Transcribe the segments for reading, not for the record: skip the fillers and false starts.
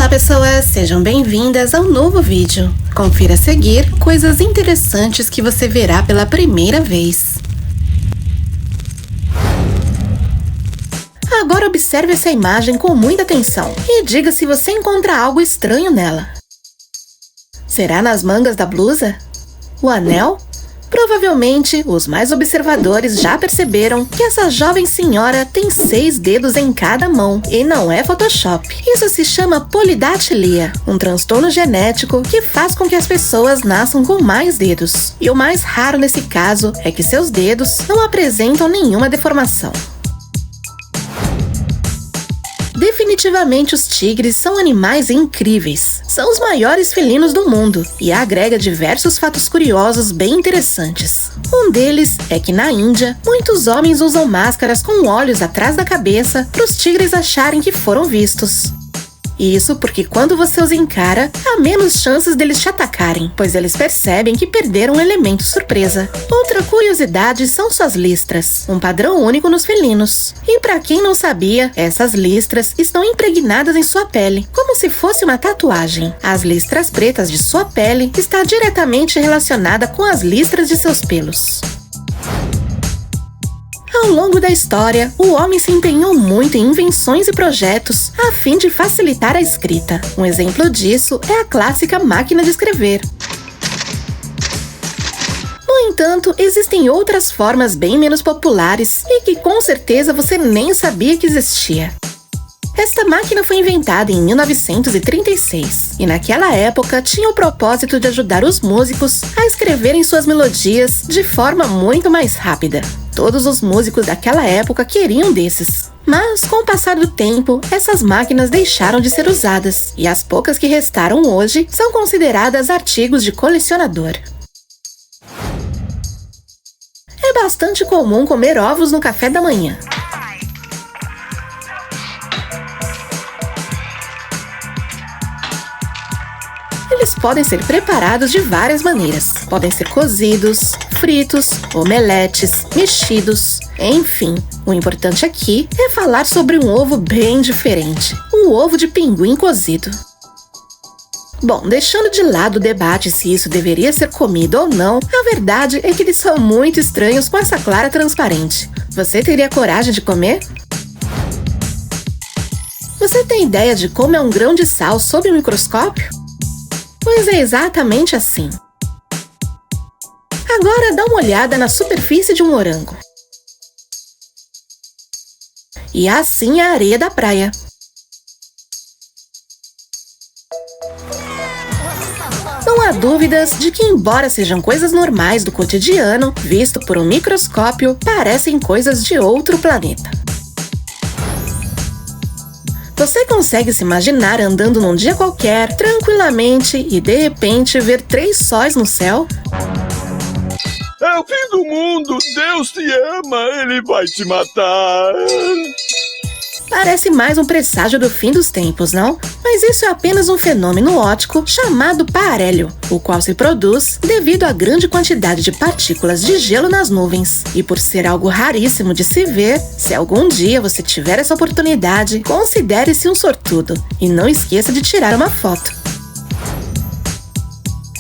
Olá pessoas, sejam bem-vindas ao novo vídeo. Confira a seguir coisas interessantes que você verá pela primeira vez. Agora observe essa imagem com muita atenção e diga se você encontra algo estranho nela. Será nas mangas da blusa? O anel? Provavelmente, os mais observadores já perceberam que essa jovem senhora tem 6 dedos em cada mão, e não é Photoshop. Isso se chama polidactilia, um transtorno genético que faz com que as pessoas nasçam com mais dedos. E o mais raro nesse caso é que seus dedos não apresentam nenhuma deformação. Definitivamente os tigres são animais incríveis. São os maiores felinos do mundo e agrega diversos fatos curiosos bem interessantes. Um deles é que na Índia, muitos homens usam máscaras com olhos atrás da cabeça para os tigres acharem que foram vistos. Isso porque quando você os encara, há menos chances deles te atacarem, pois eles percebem que perderam um elemento surpresa. Outra curiosidade são suas listras, um padrão único nos felinos. E para quem não sabia, essas listras estão impregnadas em sua pele, como se fosse uma tatuagem. As listras pretas de sua pele está diretamente relacionada com as listras de seus pelos. Ao longo da história, o homem se empenhou muito em invenções e projetos a fim de facilitar a escrita. Um exemplo disso é a clássica máquina de escrever. No entanto, existem outras formas bem menos populares e que com certeza você nem sabia que existia. Esta máquina foi inventada em 1936 e naquela época tinha o propósito de ajudar os músicos a escreverem suas melodias de forma muito mais rápida. Todos os músicos daquela época queriam desses. Mas, com o passar do tempo, essas máquinas deixaram de ser usadas e as poucas que restaram hoje são consideradas artigos de colecionador. É bastante comum comer ovos no café da manhã. Eles podem ser preparados de várias maneiras. Podem ser cozidos, fritos, omeletes, mexidos, enfim. O importante aqui é falar sobre um ovo bem diferente, o ovo de pinguim cozido. Bom, deixando de lado o debate se isso deveria ser comido ou não, a verdade é que eles são muito estranhos com essa clara transparente. Você teria coragem de comer? Você tem ideia de como é um grão de sal sob o microscópio? Pois é exatamente assim. Agora dá uma olhada na superfície de um morango. E assim é a areia da praia. Não há dúvidas de que, embora sejam coisas normais do cotidiano, visto por um microscópio, parecem coisas de outro planeta. Você consegue se imaginar andando num dia qualquer, tranquilamente, e de repente ver 3 sóis no céu? É o fim do mundo! Deus te ama! Ele vai te matar! Parece mais um presságio do fim dos tempos, não? Mas isso é apenas um fenômeno óptico chamado parélio, o qual se produz devido à grande quantidade de partículas de gelo nas nuvens. E por ser algo raríssimo de se ver, se algum dia você tiver essa oportunidade, considere-se um sortudo e não esqueça de tirar uma foto.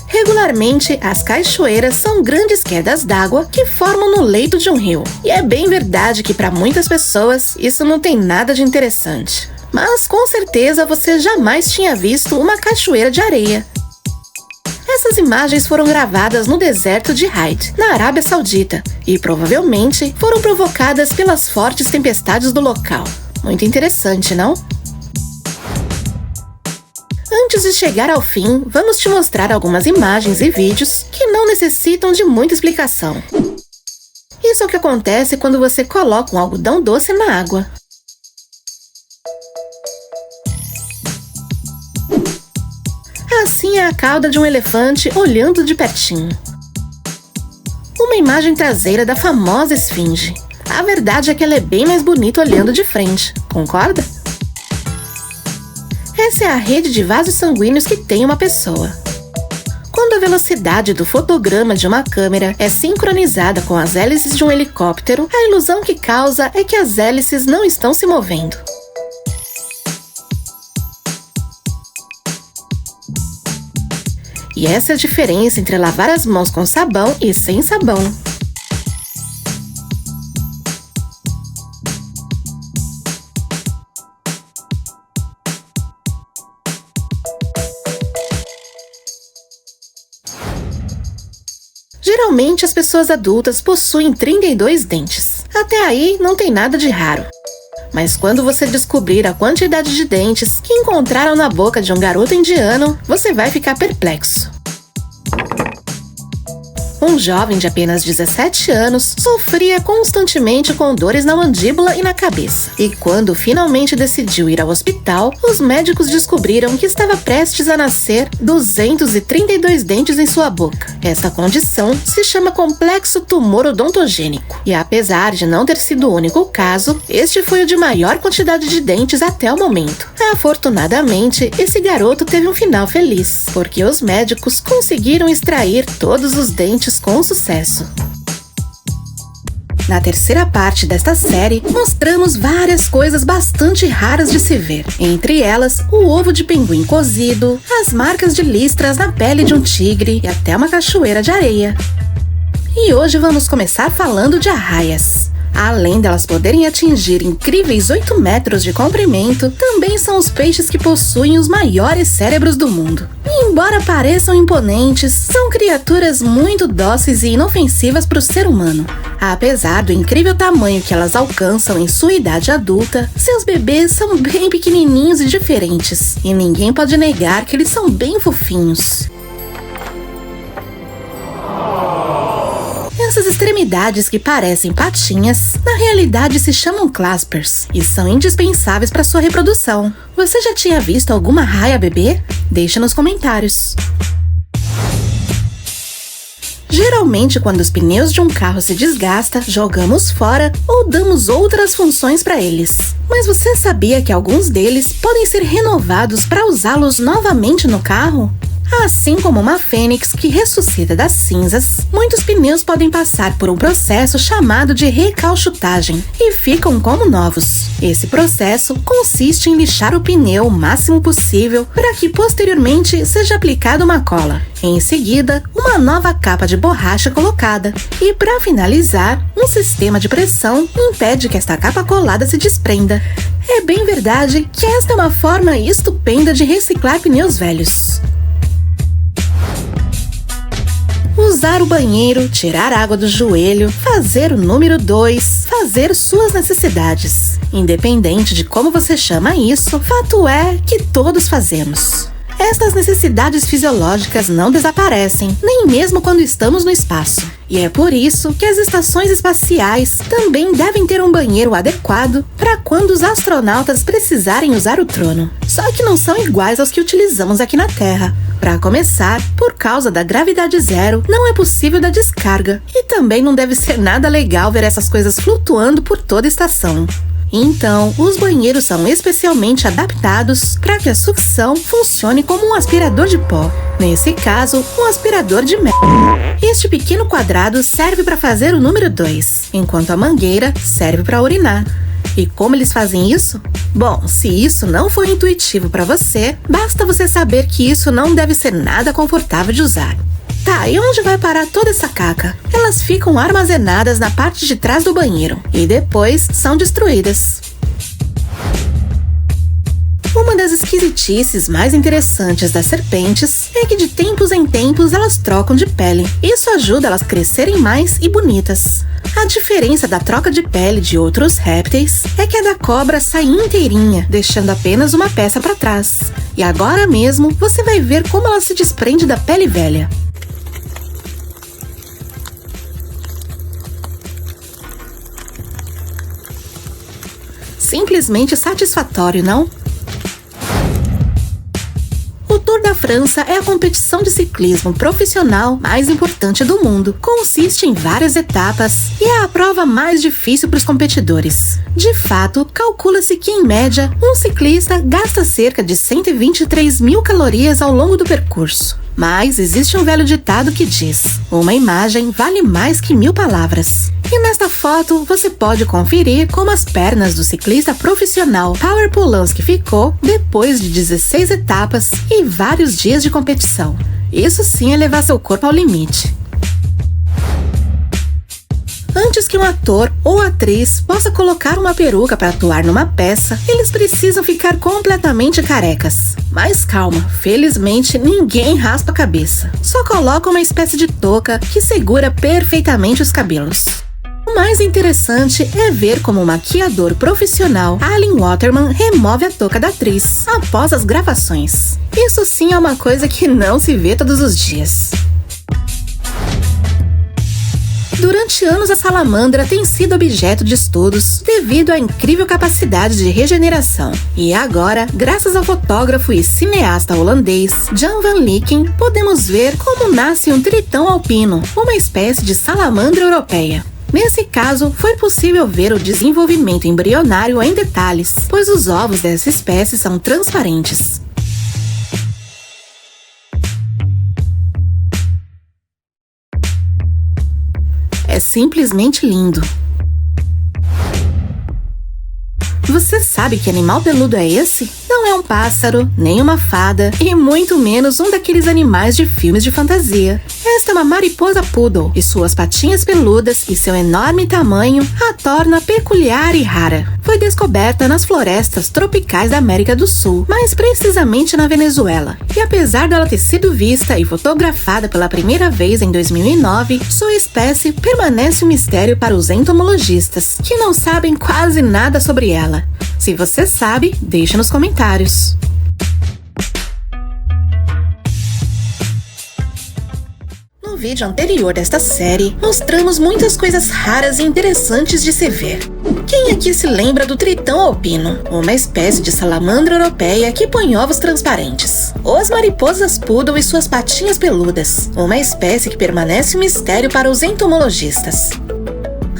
Regularmente, as cachoeiras são grandes quedas d'água que formam no leito de um rio. E é bem verdade que para muitas pessoas isso não tem nada de interessante. Mas com certeza você jamais tinha visto uma cachoeira de areia. Essas imagens foram gravadas no deserto de Haid, na Arábia Saudita, e provavelmente foram provocadas pelas fortes tempestades do local. Muito interessante, não? Antes de chegar ao fim, vamos te mostrar algumas imagens e vídeos que não necessitam de muita explicação. Isso é o que acontece quando você coloca um algodão doce na água. Assim é a cauda de um elefante olhando de pertinho. Uma imagem traseira da famosa esfinge. A verdade é que ela é bem mais bonita olhando de frente, concorda? Essa é a rede de vasos sanguíneos que tem uma pessoa. Quando a velocidade do fotograma de uma câmera é sincronizada com as hélices de um helicóptero, a ilusão que causa é que as hélices não estão se movendo. E essa é a diferença entre lavar as mãos com sabão e sem sabão. Geralmente, as pessoas adultas possuem 32 dentes. Até aí, não tem nada de raro. Mas quando você descobrir a quantidade de dentes que encontraram na boca de um garoto indiano, você vai ficar perplexo. Um jovem de apenas 17 anos sofria constantemente com dores na mandíbula e na cabeça. E quando finalmente decidiu ir ao hospital, os médicos descobriram que estava prestes a nascer 232 dentes em sua boca. Essa condição se chama complexo tumor odontogênico. E apesar de não ter sido o único caso, este foi o de maior quantidade de dentes até o momento. Afortunadamente, esse garoto teve um final feliz, porque os médicos conseguiram extrair todos os dentes com sucesso. Na terceira parte desta série, mostramos várias coisas bastante raras de se ver. Entre elas, o ovo de pinguim cozido, as marcas de listras na pele de um tigre e até uma cachoeira de areia. E hoje vamos começar falando de arraias. Além delas poderem atingir incríveis 8 metros de comprimento, também são os peixes que possuem os maiores cérebros do mundo. E embora pareçam imponentes, são criaturas muito dóceis e inofensivas para o ser humano. Apesar do incrível tamanho que elas alcançam em sua idade adulta, seus bebês são bem pequenininhos e diferentes, e ninguém pode negar que eles são bem fofinhos. Essas extremidades que parecem patinhas, na realidade se chamam claspers e são indispensáveis para sua reprodução. Você já tinha visto alguma arraia bebê? Deixa nos comentários. Geralmente, quando os pneus de um carro se desgastam, jogamos fora ou damos outras funções para eles. Mas você sabia que alguns deles podem ser renovados para usá-los novamente no carro? Assim como uma fênix que ressuscita das cinzas, muitos pneus podem passar por um processo chamado de recauchutagem e ficam como novos. Esse processo consiste em lixar o pneu o máximo possível para que posteriormente seja aplicada uma cola. Em seguida, uma nova capa de borracha colocada. E para finalizar, um sistema de pressão impede que esta capa colada se desprenda. É bem verdade que esta é uma forma estupenda de reciclar pneus velhos. Usar o banheiro, tirar água do joelho, fazer o número 2, fazer suas necessidades. Independente de como você chama isso, fato é que todos fazemos. Estas necessidades fisiológicas não desaparecem, nem mesmo quando estamos no espaço. E é por isso que as estações espaciais também devem ter um banheiro adequado para quando os astronautas precisarem usar o trono. Só que não são iguais aos que utilizamos aqui na Terra. Para começar, por causa da gravidade zero, não é possível dar descarga. E também não deve ser nada legal ver essas coisas flutuando por toda a estação. Então, os banheiros são especialmente adaptados para que a sucção funcione como um aspirador de pó. Nesse caso, um aspirador de merda. Este pequeno quadrado serve para fazer o número 2, enquanto a mangueira serve para urinar. E como eles fazem isso? Bom, se isso não for intuitivo para você, basta você saber que isso não deve ser nada confortável de usar. Tá, e onde vai parar toda essa caca? Elas ficam armazenadas na parte de trás do banheiro e depois são destruídas. Uma das esquisitices mais interessantes das serpentes é que de tempos em tempos elas trocam de pele. Isso ajuda elas a crescerem mais e bonitas. A diferença da troca de pele de outros répteis é que a da cobra sai inteirinha, deixando apenas uma peça para trás. E agora mesmo você vai ver como ela se desprende da pele velha. Simplesmente satisfatório, não? O Tour da França é a competição de ciclismo profissional mais importante do mundo. Consiste em várias etapas e é a prova mais difícil para os competidores. De fato, calcula-se que, em média, um ciclista gasta cerca de 123 mil calorias ao longo do percurso. Mas existe um velho ditado que diz: uma imagem vale mais que 1000 palavras. E nesta foto você pode conferir como as pernas do ciclista profissional Power Polansky ficou depois de 16 etapas e vários dias de competição. Isso sim é levar seu corpo ao limite. Antes que um ator ou atriz possa colocar uma peruca para atuar numa peça, eles precisam ficar completamente carecas. Mas calma, felizmente ninguém raspa a cabeça. Só coloca uma espécie de touca que segura perfeitamente os cabelos. O mais interessante é ver como o maquiador profissional Alan Waterman remove a touca da atriz após as gravações. Isso sim é uma coisa que não se vê todos os dias. Durante anos, a salamandra tem sido objeto de estudos devido à incrível capacidade de regeneração. E agora, graças ao fotógrafo e cineasta holandês Jan van Lycken, podemos ver como nasce um tritão alpino, uma espécie de salamandra europeia. Nesse caso, foi possível ver o desenvolvimento embrionário em detalhes, pois os ovos dessa espécie são transparentes. É simplesmente lindo. Você sabe que animal peludo é esse? Não é um pássaro, nem uma fada, e muito menos um daqueles animais de filmes de fantasia. Esta é uma mariposa poodle, e suas patinhas peludas e seu enorme tamanho a torna peculiar e rara. Foi descoberta nas florestas tropicais da América do Sul, mais precisamente na Venezuela. E apesar dela ter sido vista e fotografada pela primeira vez em 2009, sua espécie permanece um mistério para os entomologistas, que não sabem quase nada sobre ela. Se você sabe, deixa nos comentários. No vídeo anterior desta série, mostramos muitas coisas raras e interessantes de se ver. Quem aqui se lembra do tritão alpino, uma espécie de salamandra europeia que põe ovos transparentes? Ou as mariposas poodle e suas patinhas peludas, uma espécie que permanece um mistério para os entomologistas?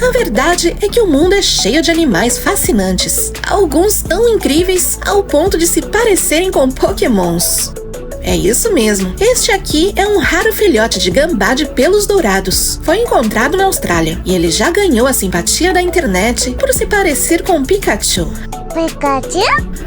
A verdade é que o mundo é cheio de animais fascinantes, alguns tão incríveis ao ponto de se parecerem com pokémons. É isso mesmo, este aqui é um raro filhote de gambá de pelos dourados. Foi encontrado na Austrália e ele já ganhou a simpatia da internet por se parecer com Pikachu.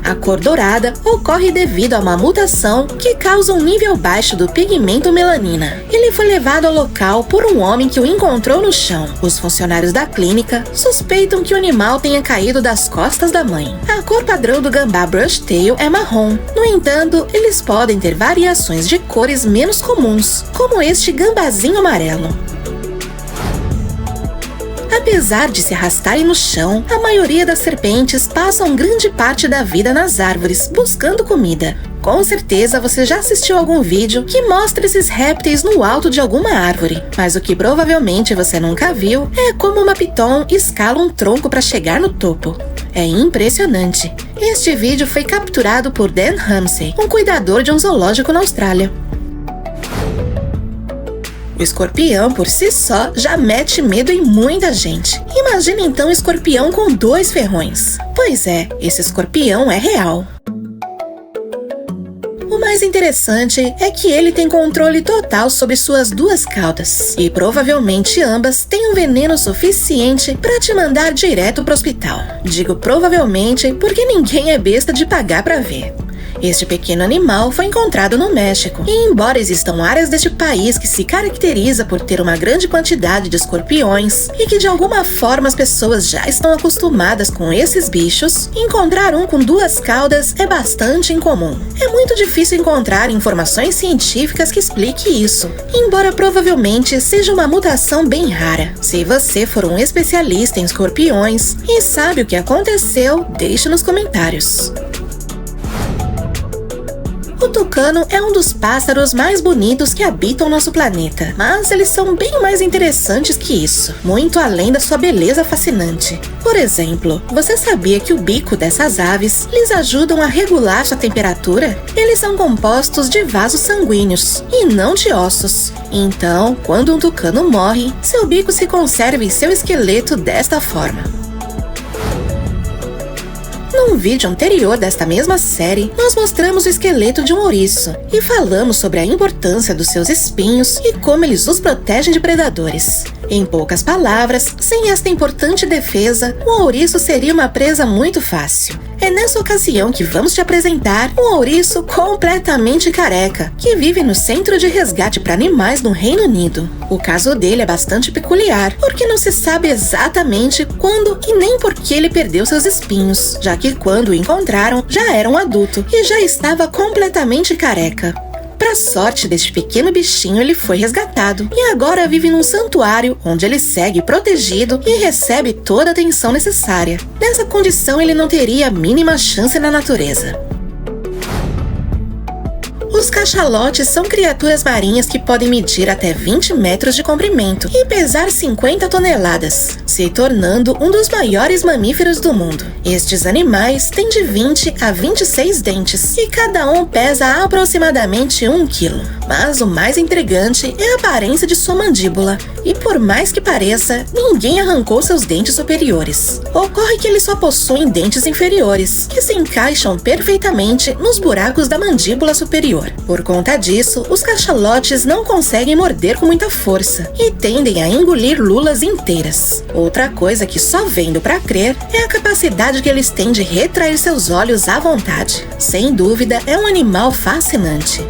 A cor dourada ocorre devido a uma mutação que causa um nível baixo do pigmento melanina. Ele foi levado ao local por um homem que o encontrou no chão. Os funcionários da clínica suspeitam que o animal tenha caído das costas da mãe. A cor padrão do gambá brushtail é marrom. No entanto, eles podem ter variações de cores menos comuns, como este gambazinho amarelo. Apesar de se arrastarem no chão, a maioria das serpentes passam grande parte da vida nas árvores, buscando comida. Com certeza você já assistiu algum vídeo que mostra esses répteis no alto de alguma árvore, mas o que provavelmente você nunca viu é como uma piton escala um tronco para chegar no topo. É impressionante. Este vídeo foi capturado por Dan Ramsey, um cuidador de um zoológico na Austrália. O escorpião, por si só, já mete medo em muita gente. Imagina então um escorpião com 2 ferrões. Pois é, esse escorpião é real. O mais interessante é que ele tem controle total sobre suas 2 caudas. E provavelmente ambas têm um veneno suficiente para te mandar direto pro hospital. Digo provavelmente porque ninguém é besta de pagar para ver. Este pequeno animal foi encontrado no México, e embora existam áreas deste país que se caracteriza por ter uma grande quantidade de escorpiões e que de alguma forma as pessoas já estão acostumadas com esses bichos, encontrar um com 2 caudas é bastante incomum. É muito difícil encontrar informações científicas que expliquem isso, embora provavelmente seja uma mutação bem rara. Se você for um especialista em escorpiões e sabe o que aconteceu, deixe nos comentários. O tucano é um dos pássaros mais bonitos que habitam nosso planeta, mas eles são bem mais interessantes que isso, muito além da sua beleza fascinante. Por exemplo, você sabia que o bico dessas aves lhes ajudam a regular sua temperatura? Eles são compostos de vasos sanguíneos e não de ossos. Então, quando um tucano morre, seu bico se conserva em seu esqueleto desta forma. Num vídeo anterior desta mesma série, nós mostramos o esqueleto de um ouriço e falamos sobre a importância dos seus espinhos e como eles os protegem de predadores. Em poucas palavras, sem esta importante defesa, o ouriço seria uma presa muito fácil. É nessa ocasião que vamos te apresentar um ouriço completamente careca, que vive no Centro de Resgate para Animais no Reino Unido. O caso dele é bastante peculiar, porque não se sabe exatamente quando e nem por que ele perdeu seus espinhos, já que quando o encontraram já era um adulto e já estava completamente careca. Para sorte deste pequeno bichinho, ele foi resgatado e agora vive num santuário onde ele segue protegido e recebe toda a atenção necessária. Nessa condição, ele não teria a mínima chance na natureza. Os cachalotes são criaturas marinhas que podem medir até 20 metros de comprimento e pesar 50 toneladas, se tornando um dos maiores mamíferos do mundo. Estes animais têm de 20 a 26 dentes e cada um pesa aproximadamente 1 quilo. Mas o mais intrigante é a aparência de sua mandíbula, e por mais que pareça, ninguém arrancou seus dentes superiores. Ocorre que eles só possuem dentes inferiores, que se encaixam perfeitamente nos buracos da mandíbula superior. Por conta disso, os cachalotes não conseguem morder com muita força e tendem a engolir lulas inteiras. Outra coisa que só vendo pra crer é a capacidade que eles têm de retrair seus olhos à vontade. Sem dúvida, é um animal fascinante.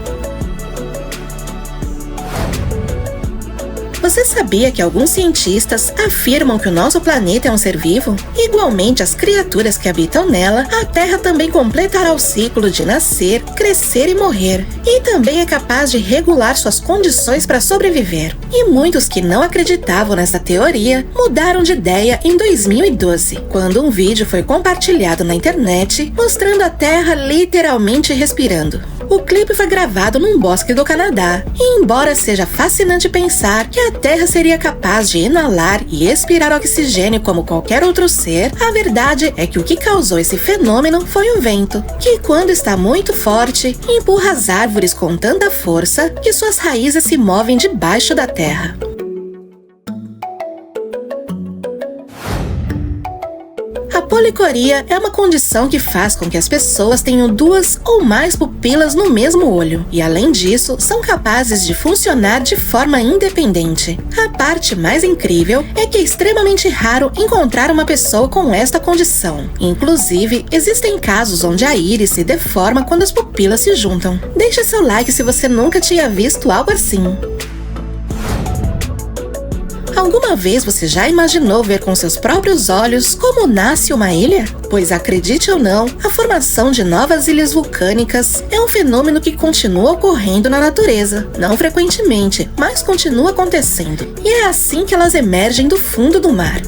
Você sabia que alguns cientistas afirmam que o nosso planeta é um ser vivo? Igualmente às criaturas que habitam nela, a Terra também completará o ciclo de nascer, crescer e morrer, e também é capaz de regular suas condições para sobreviver. E muitos que não acreditavam nessa teoria mudaram de ideia em 2012, quando um vídeo foi compartilhado na internet mostrando a Terra literalmente respirando. O clipe foi gravado num bosque do Canadá, e embora seja fascinante pensar que a Terra seria capaz de inalar e expirar oxigênio como qualquer outro ser, a verdade é que o que causou esse fenômeno foi o vento, que quando está muito forte, empurra as árvores com tanta força que suas raízes se movem debaixo da terra. A policoria é uma condição que faz com que as pessoas tenham 2 ou mais pupilas no mesmo olho e, além disso, são capazes de funcionar de forma independente. A parte mais incrível é que é extremamente raro encontrar uma pessoa com esta condição. Inclusive, existem casos onde a íris se deforma quando as pupilas se juntam. Deixe seu like se você nunca tinha visto algo assim. Alguma vez você já imaginou ver com seus próprios olhos como nasce uma ilha? Pois acredite ou não, a formação de novas ilhas vulcânicas é um fenômeno que continua ocorrendo na natureza. Não frequentemente, mas continua acontecendo. E é assim que elas emergem do fundo do mar.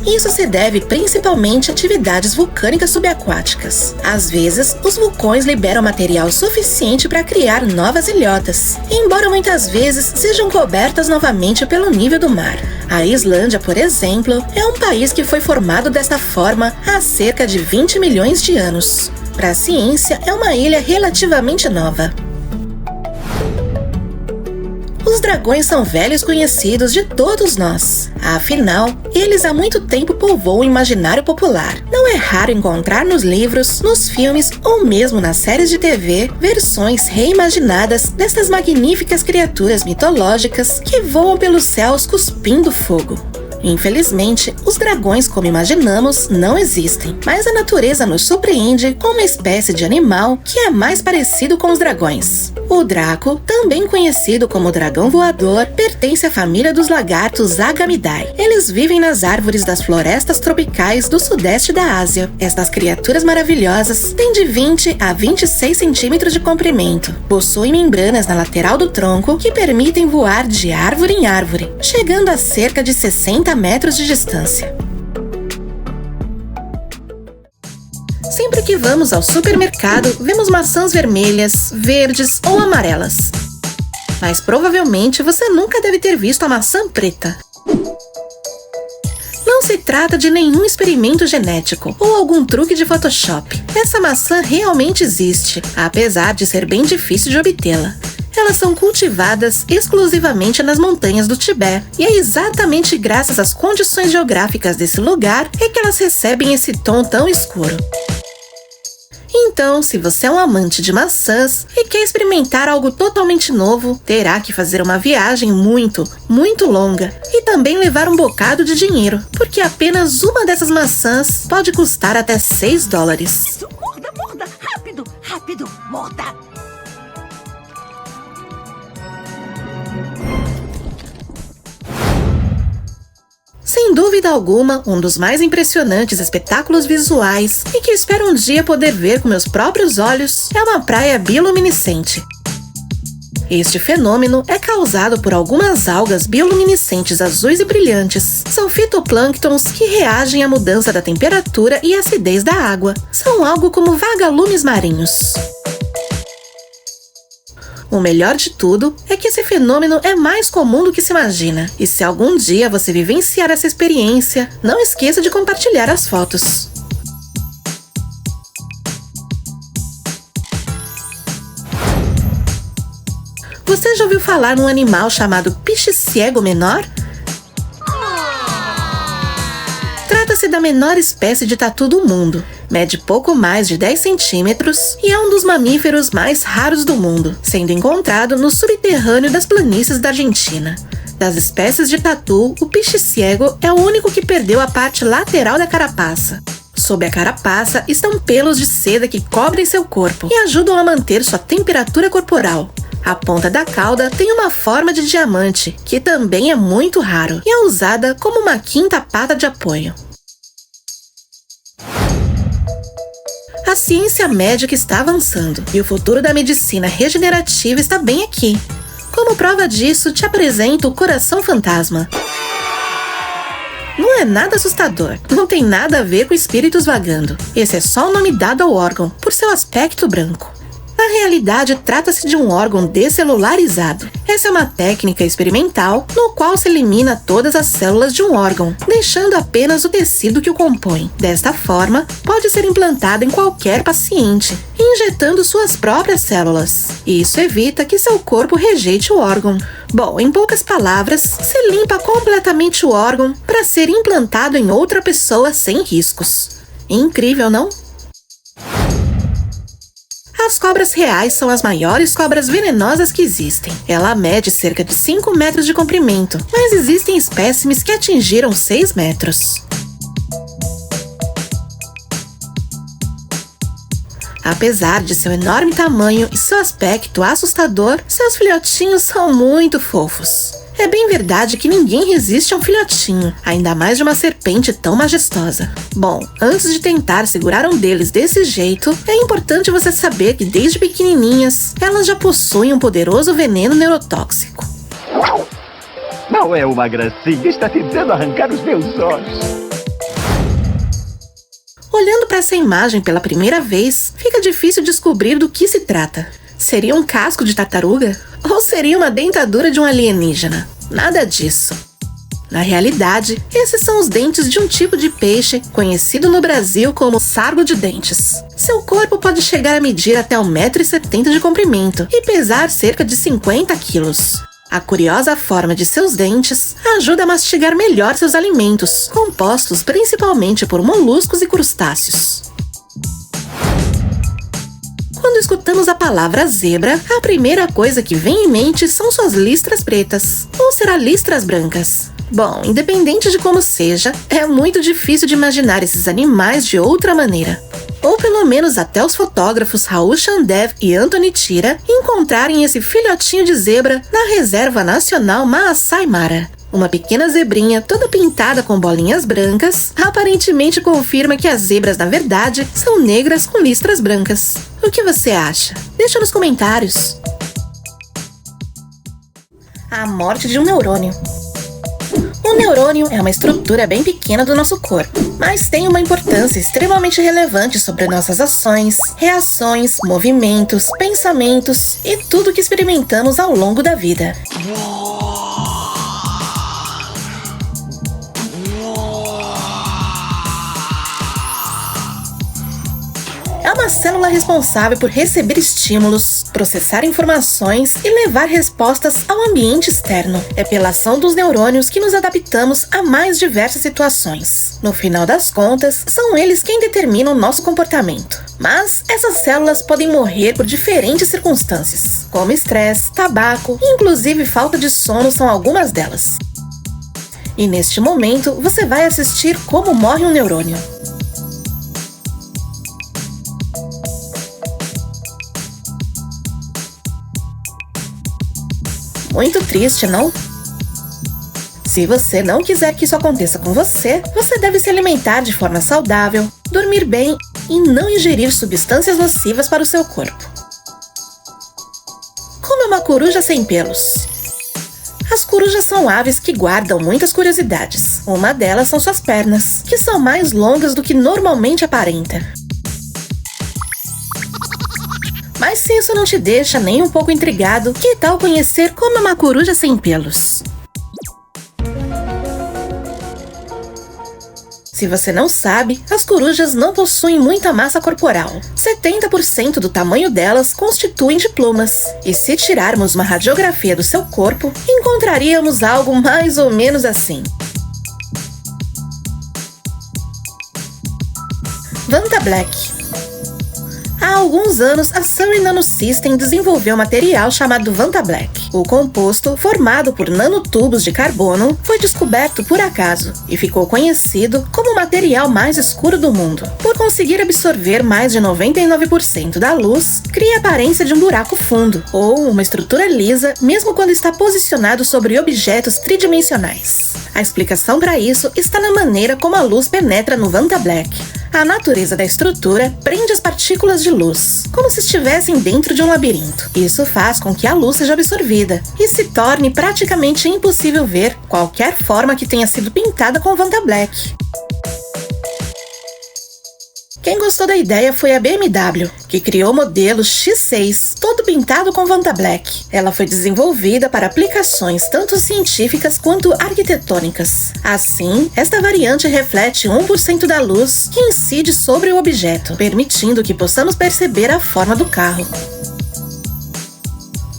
Isso se deve principalmente a atividades vulcânicas subaquáticas. Às vezes, os vulcões liberam material suficiente para criar novas ilhotas, embora muitas vezes sejam cobertas novamente pelo nível do mar. A Islândia, por exemplo, é um país que foi formado desta forma há cerca de 20 milhões de anos. Para a ciência, é uma ilha relativamente nova. Os dragões são velhos conhecidos de todos nós. Afinal, eles há muito tempo povoam o imaginário popular. Não é raro encontrar nos livros, nos filmes ou mesmo nas séries de TV versões reimaginadas destas magníficas criaturas mitológicas que voam pelos céus cuspindo fogo. Infelizmente, os dragões, como imaginamos, não existem, mas a natureza nos surpreende com uma espécie de animal que é mais parecido com os dragões. O draco, também conhecido como dragão voador, pertence à família dos lagartos Agamidae. Eles vivem nas árvores das florestas tropicais do sudeste da Ásia. Estas criaturas maravilhosas têm de 20 a 26 centímetros de comprimento. Possuem membranas na lateral do tronco que permitem voar de árvore em árvore, chegando a cerca de 60 metros de distância. Sempre que vamos ao supermercado, vemos maçãs vermelhas, verdes ou amarelas. Mas provavelmente você nunca deve ter visto a maçã preta. Não se trata de nenhum experimento genético ou algum truque de Photoshop. Essa maçã realmente existe, apesar de ser bem difícil de obtê-la. Elas são cultivadas exclusivamente nas montanhas do Tibete, e é exatamente graças às condições geográficas desse lugar é que elas recebem esse tom tão escuro. Então, se você é um amante de maçãs e quer experimentar algo totalmente novo, terá que fazer uma viagem muito, muito longa e também levar um bocado de dinheiro, porque apenas uma dessas maçãs pode custar até $6. Morda, morda! Rápido, rápido, morda! Sem dúvida alguma, um dos mais impressionantes espetáculos visuais e que espero um dia poder ver com meus próprios olhos é uma praia bioluminescente. Este fenômeno é causado por algumas algas bioluminescentes azuis e brilhantes. São fitoplânctons que reagem à mudança da temperatura e acidez da água. São algo como vagalumes marinhos. O melhor de tudo é que esse fenômeno é mais comum do que se imagina. E se algum dia você vivenciar essa experiência, não esqueça de compartilhar as fotos. Você já ouviu falar num animal chamado piche-ciego menor? Trata-se da menor espécie de tatu do mundo. Mede pouco mais de 10 centímetros e é um dos mamíferos mais raros do mundo, sendo encontrado no subterrâneo das planícies da Argentina. Das espécies de tatu, o piche-ciego é o único que perdeu a parte lateral da carapaça. Sob a carapaça estão pelos de seda que cobrem seu corpo e ajudam a manter sua temperatura corporal. A ponta da cauda tem uma forma de diamante, que também é muito raro, e é usada como uma quinta pata de apoio. A ciência médica está avançando e o futuro da medicina regenerativa está bem aqui. Como prova disso, te apresento o coração fantasma. Não é nada assustador, não tem nada a ver com espíritos vagando. Esse é só o nome dado ao órgão, por seu aspecto branco. Na realidade, trata-se de um órgão descelularizado. Essa é uma técnica experimental no qual se elimina todas as células de um órgão, deixando apenas o tecido que o compõe. Desta forma, pode ser implantado em qualquer paciente, injetando suas próprias células. Isso evita que seu corpo rejeite o órgão. Bom, em poucas palavras, se limpa completamente o órgão para ser implantado em outra pessoa sem riscos. Incrível, não? As cobras reais são as maiores cobras venenosas que existem. Ela mede cerca de 5 metros de comprimento, mas existem espécimes que atingiram 6 metros. Apesar de seu enorme tamanho e seu aspecto assustador, seus filhotinhos são muito fofos. É bem verdade que ninguém resiste a um filhotinho, ainda mais de uma serpente tão majestosa. Bom, antes de tentar segurar um deles desse jeito, é importante você saber que desde pequenininhas, elas já possuem um poderoso veneno neurotóxico. Não é uma gracinha, está tentando arrancar os meus olhos. Olhando para essa imagem pela primeira vez, fica difícil descobrir do que se trata. Seria um casco de tartaruga? Ou seria uma dentadura de um alienígena? Nada disso. Na realidade, esses são os dentes de um tipo de peixe conhecido no Brasil como sargo de dentes. Seu corpo pode chegar a medir até 1,70 m de comprimento e pesar cerca de 50 quilos. A curiosa forma de seus dentes ajuda a mastigar melhor seus alimentos, compostos principalmente por moluscos e crustáceos. Quando escutamos a palavra zebra, a primeira coisa que vem em mente são suas listras pretas. Ou será listras brancas? Bom, independente de como seja, é muito difícil de imaginar esses animais de outra maneira. Ou pelo menos até os fotógrafos Raul Chandev e Anthony Tira encontrarem esse filhotinho de zebra na Reserva Nacional Maasai Mara. Uma pequena zebrinha toda pintada com bolinhas brancas aparentemente confirma que as zebras, na verdade, são negras com listras brancas. O que você acha? Deixa nos comentários. A morte de um neurônio. O neurônio é uma estrutura bem pequena do nosso corpo, mas tem uma importância extremamente relevante sobre nossas ações, reações, movimentos, pensamentos e tudo que experimentamos ao longo da vida. é uma célula responsável por receber estímulos, processar informações e levar respostas ao ambiente externo. É pela ação dos neurônios que nos adaptamos a mais diversas situações. No final das contas, são eles quem determinam nosso comportamento. Mas essas células podem morrer por diferentes circunstâncias, como estresse, tabaco e inclusive falta de sono são algumas delas. E neste momento, você vai assistir como morre um neurônio. Muito triste, não? Se você não quiser que isso aconteça com você, você deve se alimentar de forma saudável, dormir bem e não ingerir substâncias nocivas para o seu corpo. Como é uma coruja sem pelos? As corujas são aves que guardam muitas curiosidades. Uma delas são suas pernas, que são mais longas do que normalmente aparenta. Mas se isso não te deixa nem um pouco intrigado, que tal conhecer como é uma coruja sem pelos? Se você não sabe, as corujas não possuem muita massa corporal. 70% do tamanho delas constituem de plumas. E se tirarmos uma radiografia do seu corpo, encontraríamos algo mais ou menos assim. Vanta Black. Há alguns anos, a Surrey Nanosystem desenvolveu um material chamado Vanta Black. O composto, formado por nanotubos de carbono, foi descoberto por acaso e ficou conhecido como o material mais escuro do mundo. Por conseguir absorver mais de 99% da luz, cria a aparência de um buraco fundo, ou uma estrutura lisa, mesmo quando está posicionado sobre objetos tridimensionais. A explicação para isso está na maneira como a luz penetra no Vanta Black. A natureza da estrutura prende as partículas de luz, como se estivessem dentro de um labirinto. Isso faz com que a luz seja absorvida e se torne praticamente impossível ver qualquer forma que tenha sido pintada com Vanta Black. Quem gostou da ideia foi a BMW, que criou o modelo X6, todo pintado com Vanta Black. Ela foi desenvolvida para aplicações tanto científicas quanto arquitetônicas. Assim, esta variante reflete 1% da luz que incide sobre o objeto, permitindo que possamos perceber a forma do carro.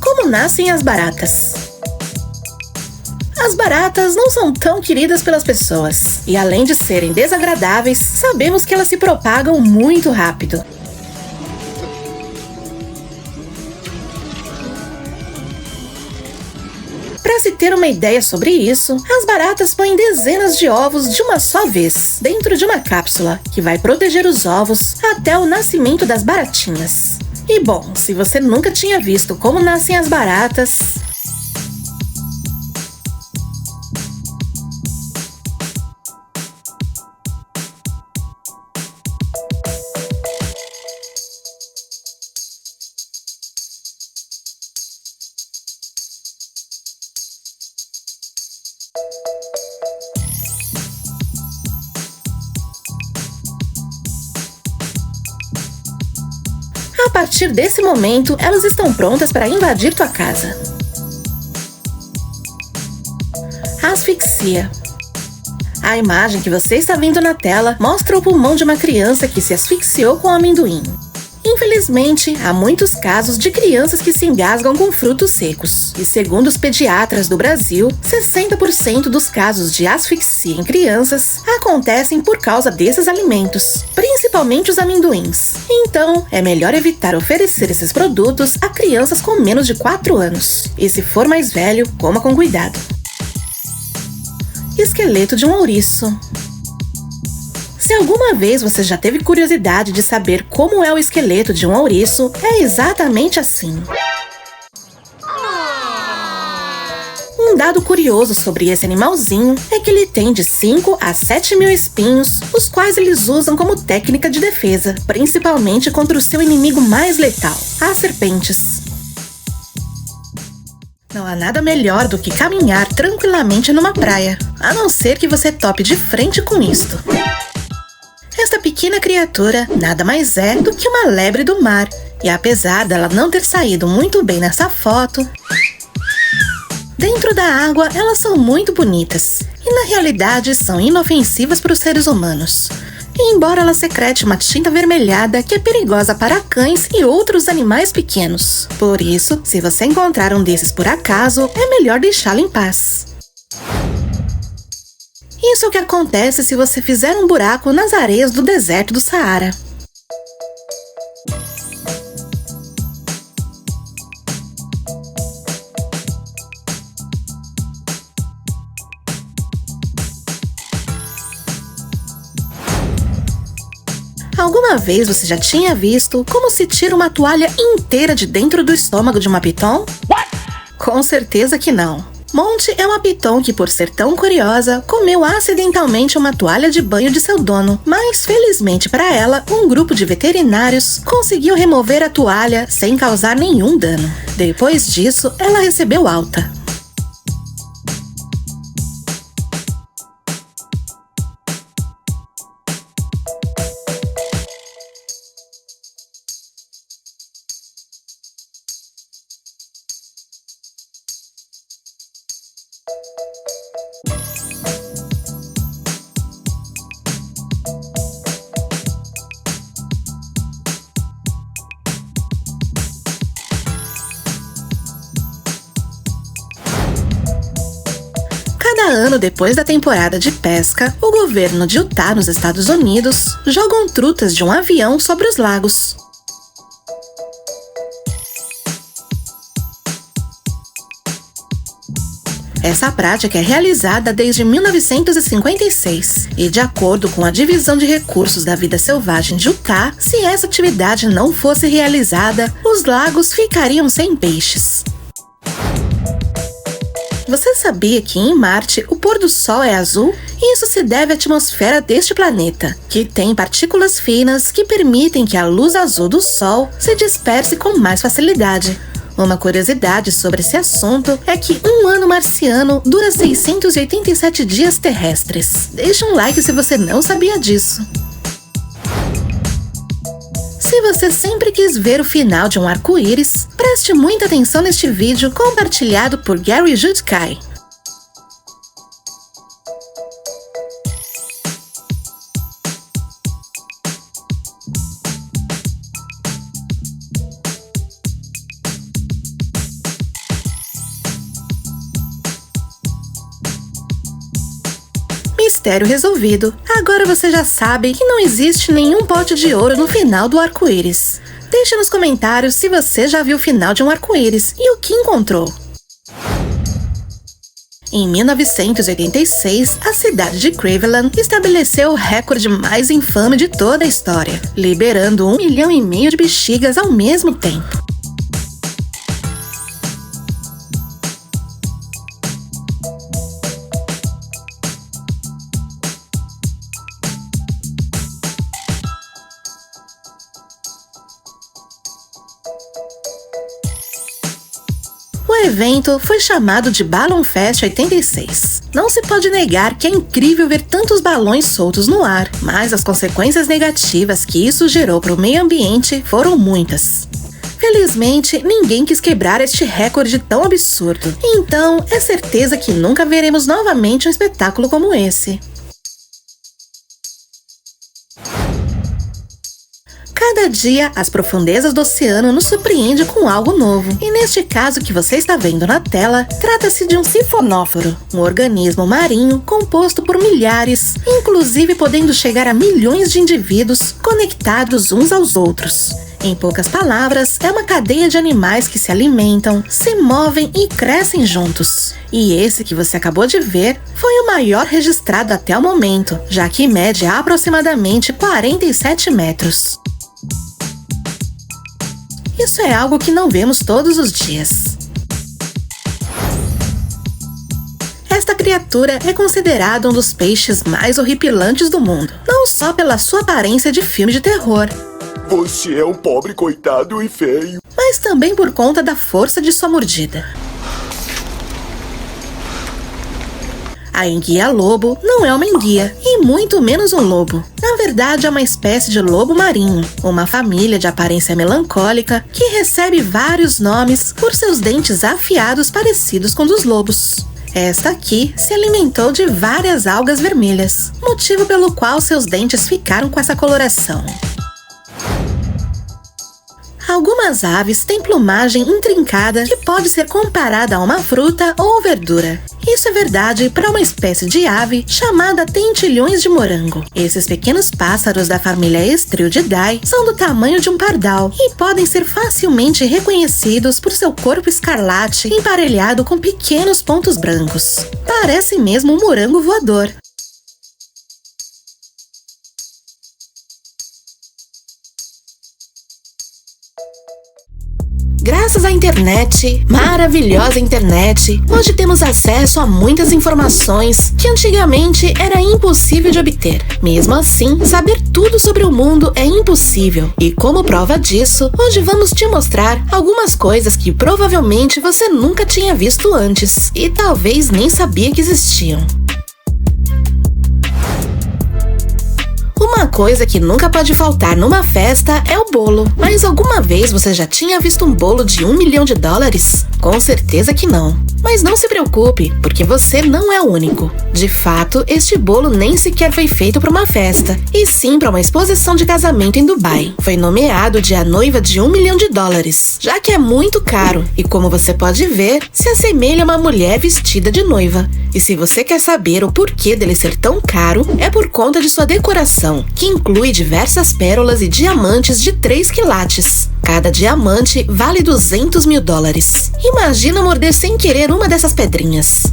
Como nascem as baratas? As baratas não são tão queridas pelas pessoas, e além de serem desagradáveis, sabemos que elas se propagam muito rápido. Para se ter uma ideia sobre isso, as baratas põem dezenas de ovos de uma só vez, dentro de uma cápsula, que vai proteger os ovos até o nascimento das baratinhas. E bom, se você nunca tinha visto como nascem as baratas, a partir desse momento, elas estão prontas para invadir tua casa. Asfixia. A imagem que você está vendo na tela mostra o pulmão de uma criança que se asfixiou com amendoim. Infelizmente, há muitos casos de crianças que se engasgam com frutos secos. E segundo os pediatras do Brasil, 60% dos casos de asfixia em crianças acontecem por causa desses alimentos, principalmente os amendoins. Então, é melhor evitar oferecer esses produtos a crianças com menos de 4 anos. E se for mais velho, coma com cuidado. Esqueleto de um ouriço. Se alguma vez você já teve curiosidade de saber como é o esqueleto de um ouriço, é exatamente assim. Um dado curioso sobre esse animalzinho é que ele tem de 5 a 7 mil espinhos, os quais eles usam como técnica de defesa, principalmente contra o seu inimigo mais letal, as serpentes. Não há nada melhor do que caminhar tranquilamente numa praia, a não ser que você tope de frente com isto. Esta pequena criatura nada mais é do que uma lebre do mar, e apesar dela não ter saído muito bem nessa foto, dentro da água elas são muito bonitas, e na realidade são inofensivas para os seres humanos. embora ela secrete uma tinta avermelhada que é perigosa para cães e outros animais pequenos. Por isso, se você encontrar um desses por acaso, é melhor deixá-lo em paz. Isso é o que acontece se você fizer um buraco nas areias do deserto do Saara. Alguma vez você já tinha visto como se tira uma toalha inteira de dentro do estômago de uma piton? Com certeza que não. Monty é uma piton que, por ser tão curiosa, comeu acidentalmente uma toalha de banho de seu dono, mas felizmente para ela, um grupo de veterinários conseguiu remover a toalha sem causar nenhum dano. Depois disso, ela recebeu alta. Cada ano depois da temporada de pesca, o governo de Utah, nos Estados Unidos, jogam trutas de um avião sobre os lagos. Essa prática é realizada desde 1956 e, de acordo com a Divisão de Recursos da Vida Selvagem de Utah, se essa atividade não fosse realizada, os lagos ficariam sem peixes. Você sabia que em Marte o pôr do sol é azul? Isso se deve à atmosfera deste planeta, que tem partículas finas que permitem que a luz azul do sol se disperse com mais facilidade. Uma curiosidade sobre esse assunto é que um ano marciano dura 687 dias terrestres. Deixa um like se você não sabia disso. Se você sempre quis ver o final de um arco-íris, preste muita atenção neste vídeo compartilhado por Gary Jutkay. Mistério resolvido. Agora você já sabe que não existe nenhum pote de ouro no final do arco-íris. Deixe nos comentários se você já viu o final de um arco-íris e o que encontrou. Em 1986, a cidade de Cleveland estabeleceu o recorde mais infame de toda a história, liberando 1,5 milhão de bexigas ao mesmo tempo. O evento foi chamado de Balloon Fest 86. Não se pode negar que é incrível ver tantos balões soltos no ar, mas as consequências negativas que isso gerou para o meio ambiente foram muitas. Felizmente, ninguém quis quebrar este recorde tão absurdo, então é certeza que nunca veremos novamente um espetáculo como esse. Cada dia, as profundezas do oceano nos surpreendem com algo novo. E neste caso que você está vendo na tela, trata-se de um sifonóforo, um organismo marinho composto por milhares, inclusive podendo chegar a milhões de indivíduos conectados uns aos outros. Em poucas palavras, é uma cadeia de animais que se alimentam, se movem e crescem juntos. E esse que você acabou de ver foi o maior registrado até o momento, já que mede aproximadamente 47 metros. Isso é algo que não vemos todos os dias. Esta criatura é considerada um dos peixes mais horripilantes do mundo, não só pela sua aparência de filme de terror, Você é um pobre coitado e feio. mas também por conta da força de sua mordida. A enguia-lobo não é uma enguia, e muito menos um lobo. Na verdade, é uma espécie de lobo marinho, uma família de aparência melancólica que recebe vários nomes por seus dentes afiados parecidos com dos lobos. Esta aqui se alimentou de várias algas vermelhas, motivo pelo qual seus dentes ficaram com essa coloração. Algumas aves têm plumagem intrincada que pode ser comparada a uma fruta ou verdura. Isso é verdade para uma espécie de ave chamada tentilhões de morango. Esses pequenos pássaros da família Estreoididae são do tamanho de um pardal e podem ser facilmente reconhecidos por seu corpo escarlate emparelhado com pequenos pontos brancos. Parece mesmo um morango voador. Graças à internet, maravilhosa internet, hoje temos acesso a muitas informações que antigamente era impossível de obter. Mesmo assim, saber tudo sobre o mundo é impossível. E como prova disso, hoje vamos te mostrar algumas coisas que provavelmente você nunca tinha visto antes e talvez nem sabia que existiam. Uma coisa que nunca pode faltar numa festa é o bolo. Mas alguma vez você já tinha visto um bolo de $1 milhão? Com certeza que não. Mas não se preocupe, porque você não é o único. De fato, este bolo nem sequer foi feito para uma festa, e sim para uma exposição de casamento em Dubai. Foi nomeado de a noiva de $1 milhão, já que é muito caro, e como você pode ver, se assemelha a uma mulher vestida de noiva. E se você quer saber o porquê dele ser tão caro, é por conta de sua decoração, que inclui diversas pérolas e diamantes de 3 quilates. Cada diamante vale $200 mil. Imagina morder sem querer uma dessas pedrinhas.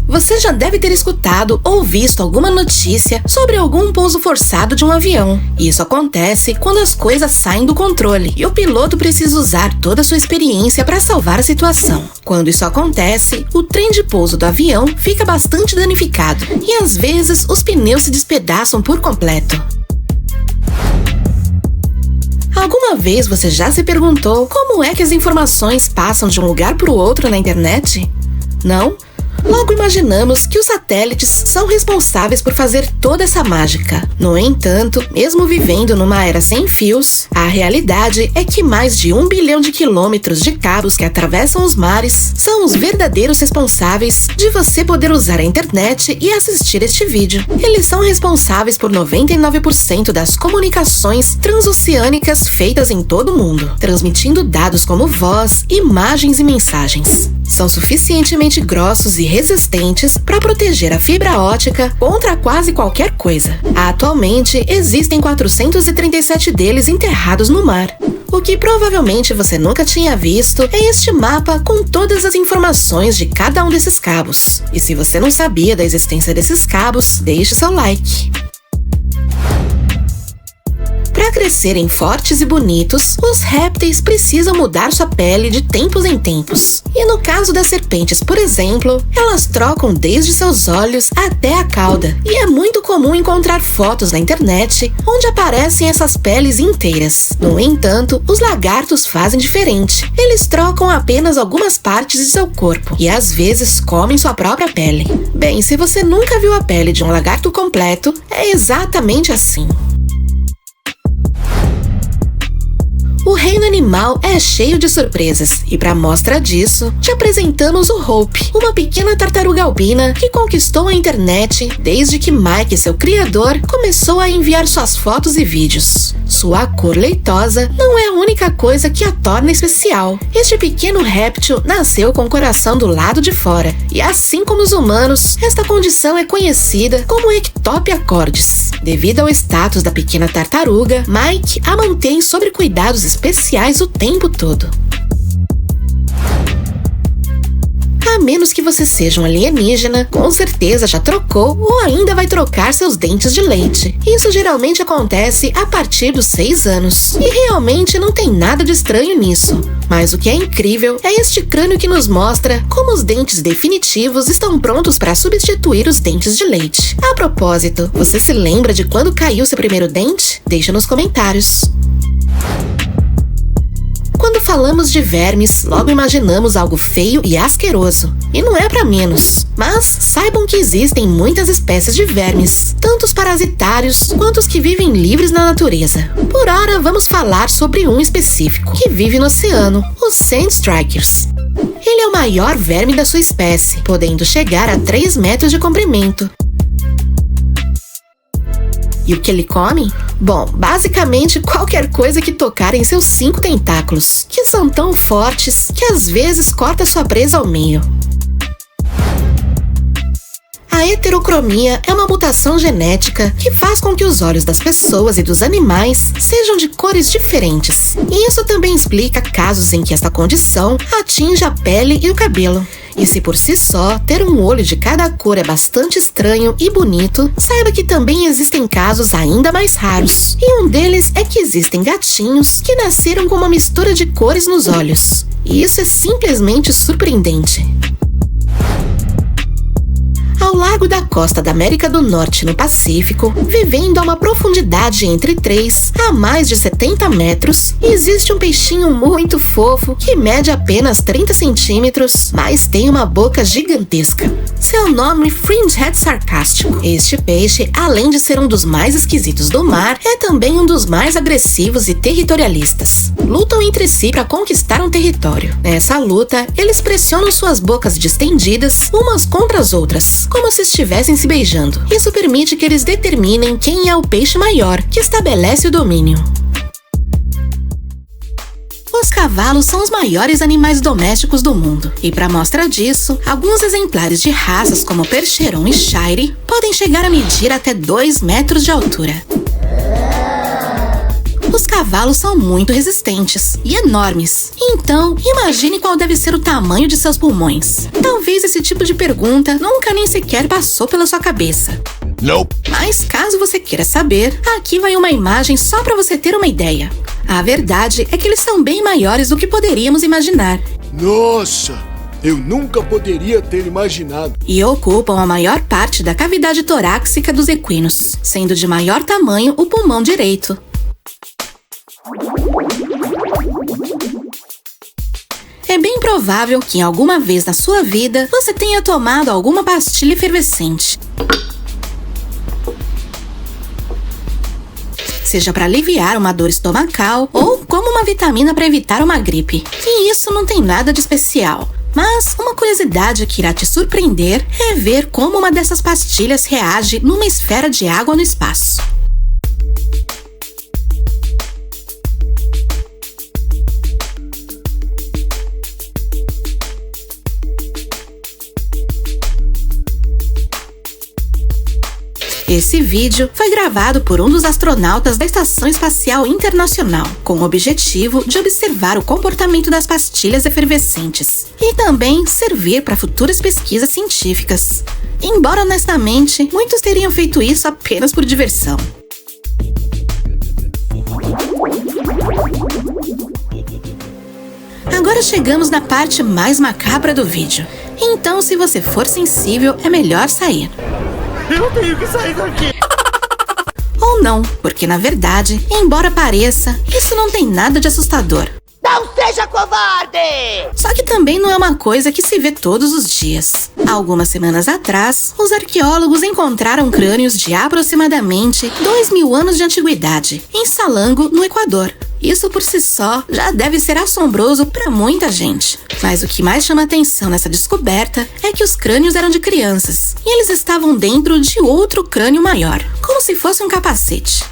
Você já deve ter escutado ou visto alguma notícia sobre algum pouso forçado de um avião. Isso acontece quando as coisas saem do controle e o piloto precisa usar toda a sua experiência para salvar a situação. Quando isso acontece, o trem de pouso do avião fica bastante danificado e às vezes os pneus se despedaçam por completo. Alguma vez você já se perguntou como é que as informações passam de um lugar para o outro na internet? Não? Logo imaginamos que os satélites são responsáveis por fazer toda essa mágica. No entanto, mesmo vivendo numa era sem fios, a realidade é que mais de 1 bilhão de quilômetros de cabos que atravessam os mares são os verdadeiros responsáveis de você poder usar a internet e assistir este vídeo. Eles são responsáveis por 99% das comunicações transoceânicas feitas em todo o mundo, transmitindo dados como voz, imagens e mensagens. São suficientemente grossos e resistentes para proteger a fibra ótica contra quase qualquer coisa. Atualmente, existem 437 deles enterrados no mar. O que provavelmente você nunca tinha visto é este mapa com todas as informações de cada um desses cabos. E se você não sabia da existência desses cabos, deixe seu like. Para crescerem fortes e bonitos, os répteis precisam mudar sua pele de tempos em tempos. E no caso das serpentes, por exemplo, elas trocam desde seus olhos até a cauda. E é muito comum encontrar fotos na internet onde aparecem essas peles inteiras. No entanto, os lagartos fazem diferente. Eles trocam apenas algumas partes de seu corpo e às vezes comem sua própria pele. Bem, se você nunca viu a pele de um lagarto completo, é exatamente assim. O reino animal é cheio de surpresas e para mostra disso, te apresentamos o Hope, uma pequena tartaruga albina que conquistou a internet desde que Mike, seu criador, começou a enviar suas fotos e vídeos. Sua cor leitosa não é a única coisa que a torna especial. Este pequeno réptil nasceu com o coração do lado de fora e assim como os humanos, esta condição é conhecida como Ectopia cordis. Devido ao status da pequena tartaruga, Mike a mantém sob cuidados especiais o tempo todo. A menos que você seja um alienígena, com certeza já trocou ou ainda vai trocar seus dentes de leite. Isso geralmente acontece a partir dos 6 anos. E realmente não tem nada de estranho nisso. Mas o que é incrível é este crânio que nos mostra como os dentes definitivos estão prontos para substituir os dentes de leite. A propósito, você se lembra de quando caiu seu primeiro dente? Deixa nos comentários. Quando falamos de vermes, logo imaginamos algo feio e asqueroso. E não é pra menos. Mas saibam que existem muitas espécies de vermes, tanto os parasitários quanto os que vivem livres na natureza. Por ora, vamos falar sobre um específico, que vive no oceano, os Sand Strikers. Ele é o maior verme da sua espécie, podendo chegar a 3 metros de comprimento. E o que ele come? Bom, basicamente qualquer coisa que tocar em seus 5 tentáculos, que são tão fortes que às vezes corta sua presa ao meio. A heterocromia é uma mutação genética que faz com que os olhos das pessoas e dos animais sejam de cores diferentes. E isso também explica casos em que esta condição atinge a pele e o cabelo. E se por si só ter um olho de cada cor é bastante estranho e bonito, saiba que também existem casos ainda mais raros. E um deles é que existem gatinhos que nasceram com uma mistura de cores nos olhos. E isso é simplesmente surpreendente. Ao largo da costa da América do Norte no Pacífico, vivendo a uma profundidade entre 3 a mais de 70 metros, existe um peixinho muito fofo que mede apenas 30 centímetros, mas tem uma boca gigantesca. Seu nome Fringehead sarcástico. Este peixe, além de ser um dos mais esquisitos do mar, é também um dos mais agressivos e territorialistas. Lutam entre si para conquistar um território. Nessa luta, eles pressionam suas bocas distendidas umas contra as outras, como se estivessem se beijando. Isso permite que eles determinem quem é o peixe maior, que estabelece o domínio. Os cavalos são os maiores animais domésticos do mundo, e para mostra disso, alguns exemplares de raças como Percheron e Shire podem chegar a medir até 2 metros de altura. Os cavalos são muito resistentes e enormes, então imagine qual deve ser o tamanho de seus pulmões. Talvez esse tipo de pergunta nunca nem sequer passou pela sua cabeça. Nope. Mas caso você queira saber, aqui vai uma imagem só para você ter uma ideia. A verdade é que eles são bem maiores do que poderíamos imaginar. Nossa, eu nunca poderia ter imaginado. E ocupam a maior parte da cavidade torácica dos equinos, sendo de maior tamanho o pulmão direito. É bem provável que em alguma vez na sua vida você tenha tomado alguma pastilha efervescente. Seja para aliviar uma dor estomacal ou como uma vitamina para evitar uma gripe. E isso não tem nada de especial. Mas uma curiosidade que irá te surpreender é ver como uma dessas pastilhas reage numa esfera de água no espaço. Esse vídeo foi gravado por um dos astronautas da Estação Espacial Internacional, com o objetivo de observar o comportamento das pastilhas efervescentes e também servir para futuras pesquisas científicas. Embora honestamente, muitos teriam feito isso apenas por diversão. Agora chegamos na parte mais macabra do vídeo. Então, se você for sensível, é melhor sair. Eu tenho que sair daqui. Ou não, porque na verdade, embora pareça, isso não tem nada de assustador. Não seja covarde! Só que também não é uma coisa que se vê todos os dias. Algumas semanas atrás, os arqueólogos encontraram crânios de aproximadamente 2.000 anos de antiguidade, em Salango, no Equador. Isso por si só já deve ser assombroso para muita gente. Mas o que mais chama atenção nessa descoberta é que os crânios eram de crianças, e eles estavam dentro de outro crânio maior, como se fosse um capacete.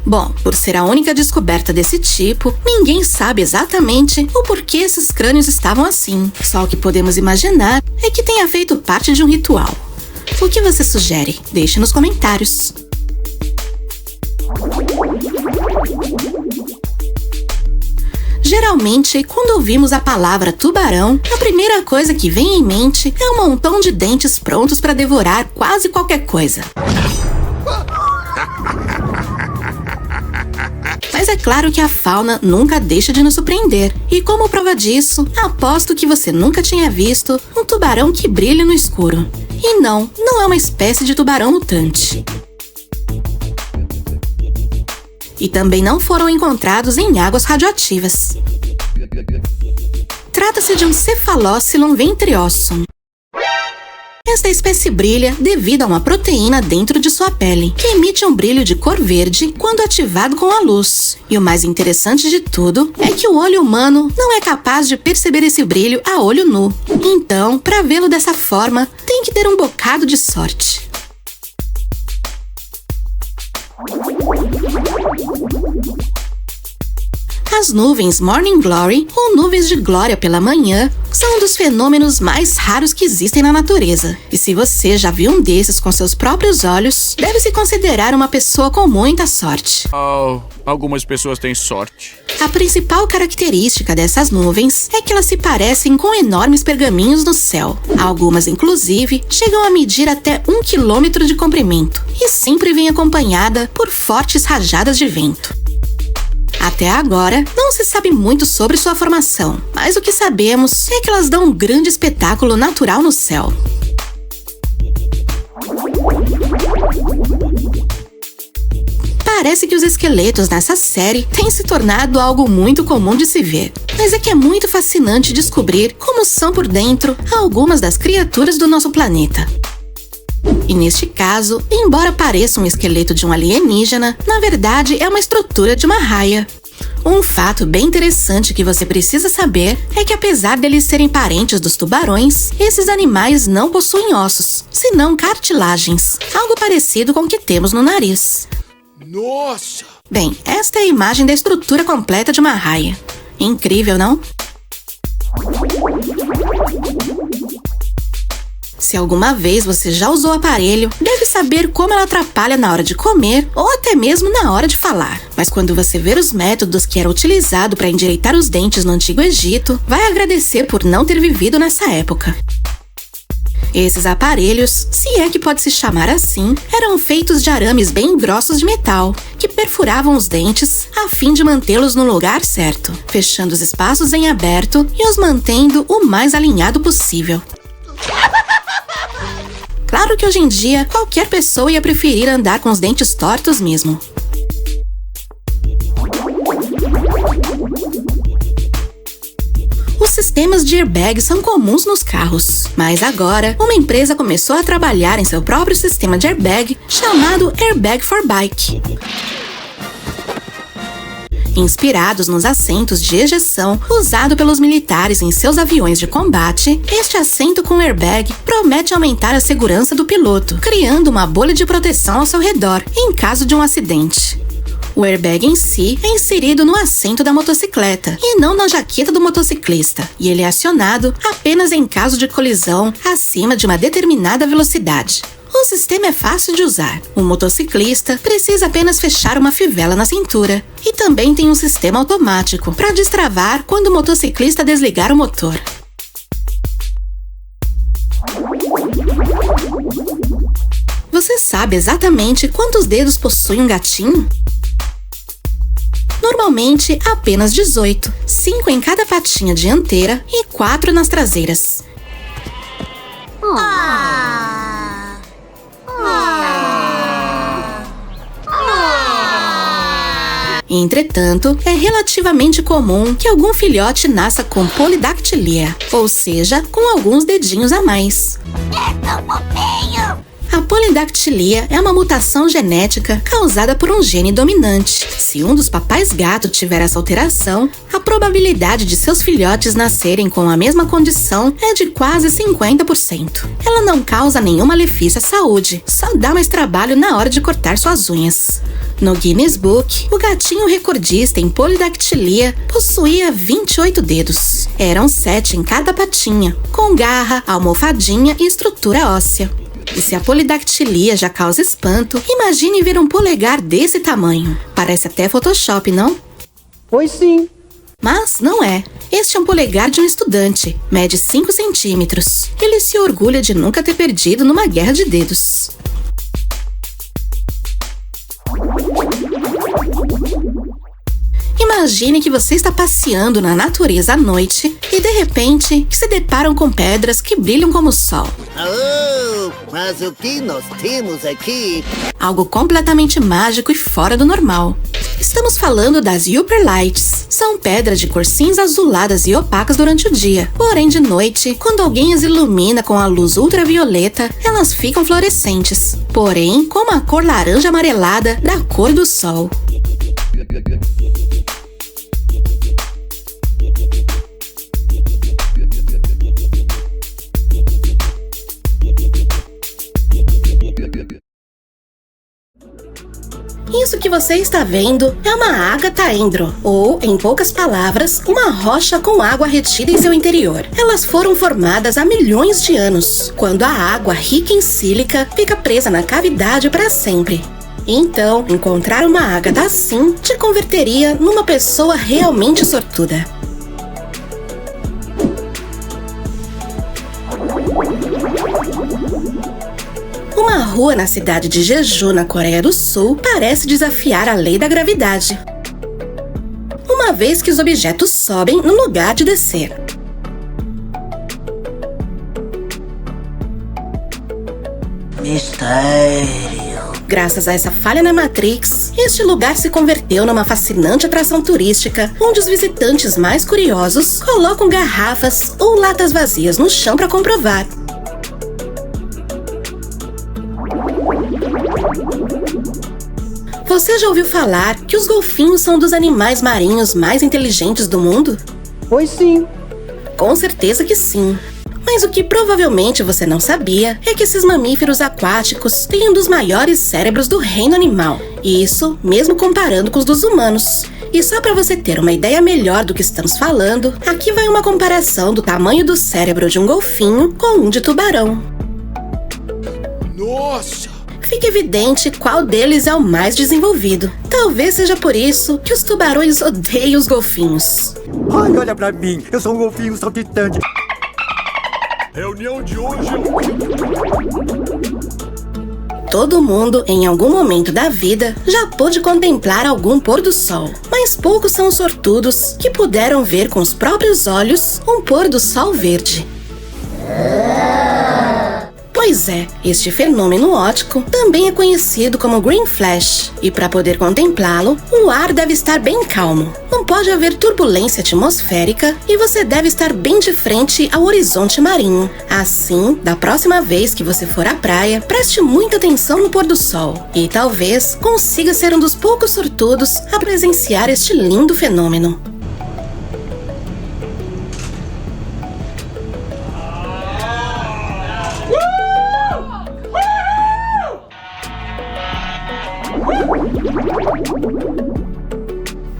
Bom, por ser a única descoberta desse tipo, ninguém sabe exatamente o porquê esses crânios estavam assim. Só o que podemos imaginar é que tenha feito parte de um ritual. O que você sugere? Deixe nos comentários. Geralmente, quando ouvimos a palavra tubarão, a primeira coisa que vem em mente é um montão de dentes prontos para devorar quase qualquer coisa. Mas é claro que a fauna nunca deixa de nos surpreender. E como prova disso, aposto que você nunca tinha visto um tubarão que brilha no escuro. E não é uma espécie de tubarão mutante. E também não foram encontrados em águas radioativas. Trata-se de um Cephaloscylon ventriossum. Esta espécie brilha devido a uma proteína dentro de sua pele, que emite um brilho de cor verde quando ativado com a luz. E o mais interessante de tudo é que o olho humano não é capaz de perceber esse brilho a olho nu. Então, para vê-lo dessa forma, tem que ter um bocado de sorte. As nuvens Morning Glory, ou nuvens de glória pela manhã, são um dos fenômenos mais raros que existem na natureza. E se você já viu um desses com seus próprios olhos, deve se considerar uma pessoa com muita sorte. Algumas pessoas têm sorte. A principal característica dessas nuvens é que elas se parecem com enormes pergaminhos no céu. Algumas, inclusive, chegam a medir até 1 quilômetro de comprimento e sempre vêm acompanhada por fortes rajadas de vento. Até agora, não se sabe muito sobre sua formação, mas o que sabemos é que elas dão um grande espetáculo natural no céu. Parece que os esqueletos nessa série têm se tornado algo muito comum de se ver, mas é que é muito fascinante descobrir como são por dentro algumas das criaturas do nosso planeta. E neste caso, embora pareça um esqueleto de um alienígena, na verdade é uma estrutura de uma raia. Um fato bem interessante que você precisa saber é que apesar deles serem parentes dos tubarões, esses animais não possuem ossos, senão cartilagens, algo parecido com o que temos no nariz. Nossa! Bem, esta é a imagem da estrutura completa de uma raia. Incrível, não? Se alguma vez você já usou o aparelho, deve saber como ela atrapalha na hora de comer ou até mesmo na hora de falar. Mas quando você ver os métodos que era utilizado para endireitar os dentes no Antigo Egito, vai agradecer por não ter vivido nessa época. Esses aparelhos, se é que pode se chamar assim, eram feitos de arames bem grossos de metal, que perfuravam os dentes a fim de mantê-los no lugar certo, fechando os espaços em aberto e os mantendo o mais alinhado possível. Claro que hoje em dia, qualquer pessoa ia preferir andar com os dentes tortos mesmo. Os sistemas de airbag são comuns nos carros, mas agora uma empresa começou a trabalhar em seu próprio sistema de airbag chamado Airbag for Bike. Inspirados nos assentos de ejeção usado pelos militares em seus aviões de combate, este assento com airbag promete aumentar a segurança do piloto, criando uma bolha de proteção ao seu redor em caso de um acidente. O airbag em si é inserido no assento da motocicleta e não na jaqueta do motociclista, e ele é acionado apenas em caso de colisão acima de uma determinada velocidade. O sistema é fácil de usar. O motociclista precisa apenas fechar uma fivela na cintura. E também tem um sistema automático para destravar quando o motociclista desligar o motor. Você sabe exatamente quantos dedos possui um gatinho? Normalmente, apenas 18, 5 em cada patinha dianteira e 4 nas traseiras. Entretanto, é relativamente comum que algum filhote nasça com polidactilia, ou seja, com alguns dedinhos a mais. A polidactilia é uma mutação genética causada por um gene dominante. Se um dos papais gato tiver essa alteração, a probabilidade de seus filhotes nascerem com a mesma condição é de quase 50%. Ela não causa nenhum malefício à saúde, só dá mais trabalho na hora de cortar suas unhas. No Guinness Book, o gatinho recordista em polidactilia possuía 28 dedos. Eram 7 em cada patinha, com garra, almofadinha e estrutura óssea. E se a polidactilia já causa espanto, imagine ver um polegar desse tamanho. Parece até Photoshop, não? Pois sim. Mas não é. Este é um polegar de um estudante. Mede 5 centímetros. Ele se orgulha de nunca ter perdido numa guerra de dedos. Imagine que você está passeando na natureza à noite e, de repente, se deparam com pedras que brilham como o sol. Oh, mas o que nós temos aqui? Algo completamente mágico e fora do normal. Estamos falando das Upper Lights. São pedras de cor cinza azuladas e opacas durante o dia. Porém, de noite, quando alguém as ilumina com a luz ultravioleta, elas ficam fluorescentes. Porém, com uma cor laranja amarelada da cor do sol. Isso que você está vendo é uma ágata endro, ou, em poucas palavras, uma rocha com água retida em seu interior. Elas foram formadas há milhões de anos, quando a água rica em sílica fica presa na cavidade para sempre. Então, encontrar uma ágata assim te converteria numa pessoa realmente sortuda. Uma rua na cidade de Jeju, na Coreia do Sul, parece desafiar a lei da gravidade, uma vez que os objetos sobem no lugar de descer. Mistério. Graças a essa falha na Matrix, este lugar se converteu numa fascinante atração turística, onde os visitantes mais curiosos colocam garrafas ou latas vazias no chão para comprovar. Você já ouviu falar que os golfinhos são dos animais marinhos mais inteligentes do mundo? Pois sim. Com certeza que sim. Mas o que provavelmente você não sabia é que esses mamíferos aquáticos têm um dos maiores cérebros do reino animal. Isso mesmo comparando com os dos humanos. E só para você ter uma ideia melhor do que estamos falando, aqui vai uma comparação do tamanho do cérebro de um golfinho com um de tubarão. Nossa! Fica evidente qual deles é o mais desenvolvido. Talvez seja por isso que os tubarões odeiam os golfinhos. Ai, olha pra mim, eu sou um golfinho saltitante. Reunião de hoje. Todo mundo, em algum momento da vida, já pôde contemplar algum pôr do sol. Mas poucos são os sortudos que puderam ver com os próprios olhos um pôr do sol verde. Pois é, este fenômeno óptico também é conhecido como Green Flash, e para poder contemplá-lo, o ar deve estar bem calmo. Não pode haver turbulência atmosférica e você deve estar bem de frente ao horizonte marinho. Assim, da próxima vez que você for à praia, preste muita atenção no pôr do sol e talvez consiga ser um dos poucos sortudos a presenciar este lindo fenômeno.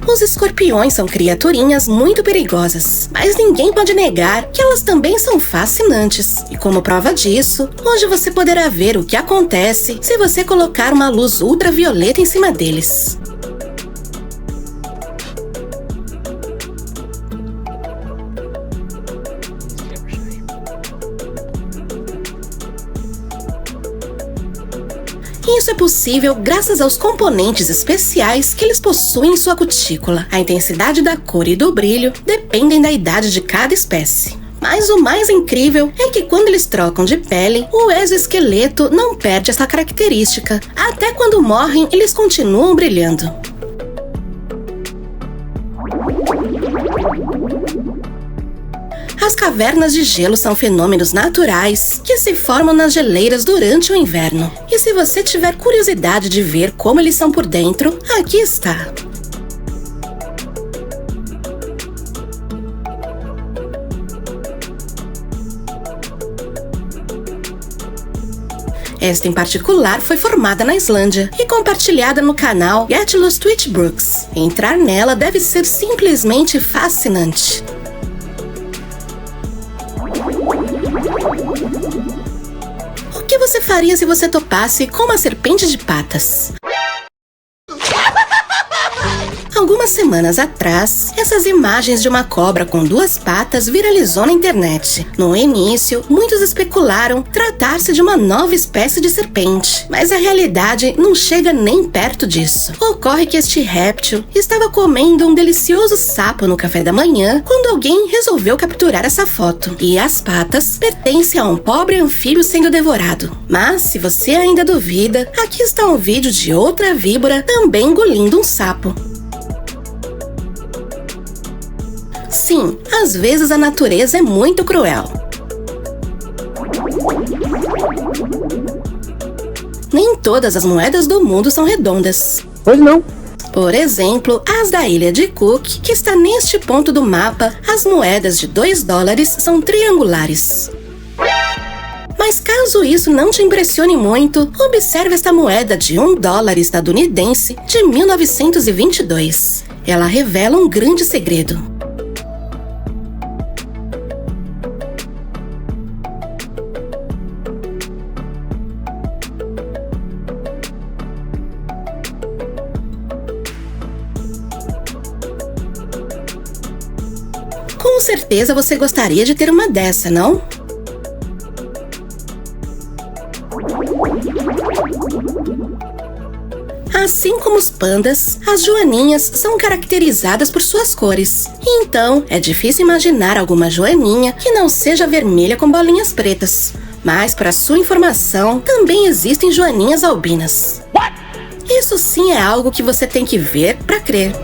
Os escorpiões são criaturinhas muito perigosas, mas ninguém pode negar que elas também são fascinantes. E como prova disso, hoje você poderá ver o que acontece se você colocar uma luz ultravioleta em cima deles. Isso é possível graças aos componentes especiais que eles possuem em sua cutícula. A intensidade da cor e do brilho dependem da idade de cada espécie. Mas o mais incrível é que quando eles trocam de pele, o exoesqueleto não perde essa característica. Até quando morrem, eles continuam brilhando. As cavernas de gelo são fenômenos naturais que se formam nas geleiras durante o inverno. E se você tiver curiosidade de ver como eles são por dentro, aqui está. Esta em particular foi formada na Islândia e compartilhada no canal Gatlos Twitch Brooks. Entrar nela deve ser simplesmente fascinante. O que você faria se você topasse com uma serpente de patas? Algumas semanas atrás, essas imagens de uma cobra com 2 patas viralizou na internet. No início, muitos especularam tratar-se de uma nova espécie de serpente, mas a realidade não chega nem perto disso. Ocorre que este réptil estava comendo um delicioso sapo no café da manhã quando alguém resolveu capturar essa foto. E as patas pertencem a um pobre anfíbio sendo devorado. Mas, se você ainda duvida, aqui está um vídeo de outra víbora também engolindo um sapo. Sim, às vezes a natureza é muito cruel. Nem todas as moedas do mundo são redondas. Pois não. Por exemplo, as da ilha de Cook, que está neste ponto do mapa, as moedas de $2 são triangulares. Mas caso isso não te impressione muito, observe esta moeda de $1 estadunidense de 1922. Ela revela um grande segredo. Com certeza você gostaria de ter uma dessa, não? Assim como os pandas, as joaninhas são caracterizadas por suas cores. Então, é difícil imaginar alguma joaninha que não seja vermelha com bolinhas pretas. Mas, para sua informação, também existem joaninhas albinas. Isso sim é algo que você tem que ver para crer.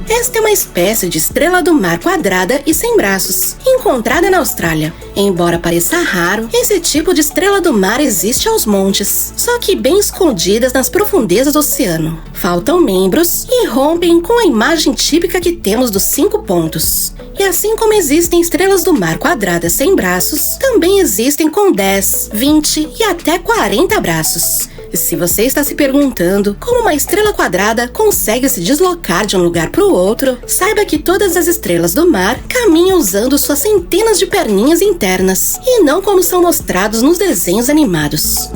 Esta é uma espécie de estrela do mar quadrada e sem braços, encontrada na Austrália. Embora pareça raro, esse tipo de estrela do mar existe aos montes, só que bem escondidas nas profundezas do oceano. Faltam membros e rompem com a imagem típica que temos dos 5 pontos. E assim como existem estrelas do mar quadradas sem braços, também existem com 10, 20 e até 40 braços. E se você está se perguntando como uma estrela quadrada consegue se deslocar de um lugar para o outro, saiba que todas as estrelas do mar caminham usando suas centenas de perninhas internas, e não como são mostrados nos desenhos animados.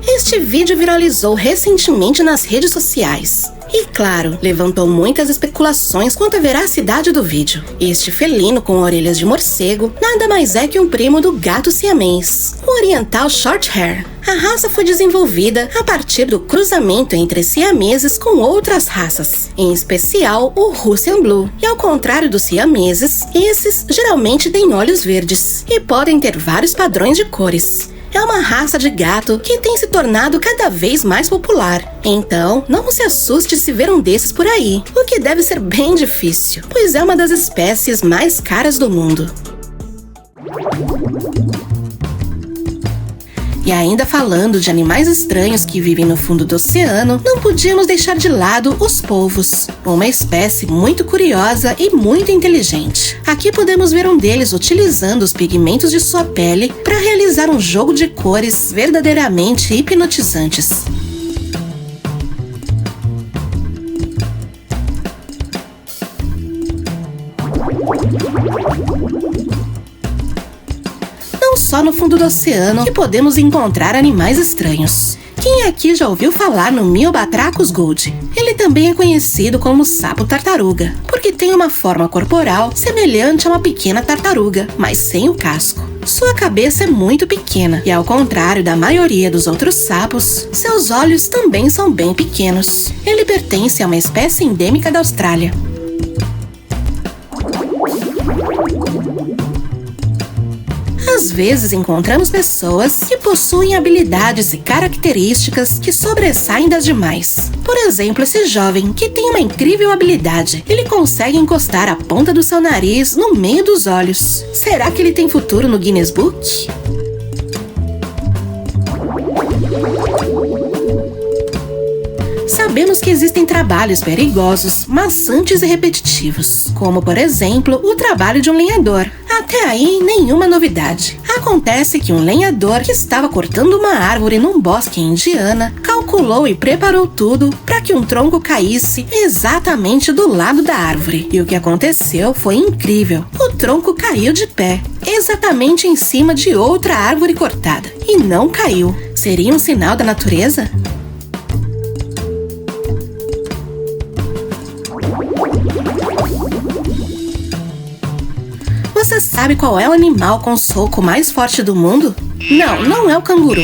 Este vídeo viralizou recentemente nas redes sociais. E claro, levantou muitas especulações quanto à veracidade do vídeo. Este felino com orelhas de morcego nada mais é que um primo do gato siamês, o oriental Shorthair. A raça foi desenvolvida a partir do cruzamento entre siameses com outras raças, em especial o Russian Blue. E ao contrário dos siameses, esses geralmente têm olhos verdes e podem ter vários padrões de cores. É uma raça de gato que tem se tornado cada vez mais popular. Então, não se assuste se ver um desses por aí, o que deve ser bem difícil, pois é uma das espécies mais caras do mundo. E ainda falando de animais estranhos que vivem no fundo do oceano, não podíamos deixar de lado os polvos, uma espécie muito curiosa e muito inteligente. Aqui podemos ver um deles utilizando os pigmentos de sua pele para realizar um jogo de cores verdadeiramente hipnotizantes. Não só no fundo do oceano que podemos encontrar animais estranhos. Quem aqui já ouviu falar no Myobatrachus gold? Ele também é conhecido como sapo tartaruga, porque tem uma forma corporal semelhante a uma pequena tartaruga, mas sem o casco. Sua cabeça é muito pequena e, ao contrário da maioria dos outros sapos, seus olhos também são bem pequenos. Ele pertence a uma espécie endêmica da Austrália. Às vezes encontramos pessoas que possuem habilidades e características que sobressaem das demais. Por exemplo, esse jovem que tem uma incrível habilidade. Ele consegue encostar a ponta do seu nariz no meio dos olhos. Será que ele tem futuro no Guinness Book? Sabemos que existem trabalhos perigosos, maçantes e repetitivos, como, por exemplo, o trabalho de um lenhador. Até aí, nenhuma novidade. Acontece que um lenhador que estava cortando uma árvore num bosque em Indiana calculou e preparou tudo para que um tronco caísse exatamente do lado da árvore. E o que aconteceu foi incrível. O tronco caiu de pé, exatamente em cima de outra árvore cortada. E não caiu. Seria um sinal da natureza? Você sabe qual é o animal com soco mais forte do mundo? Não é o canguru.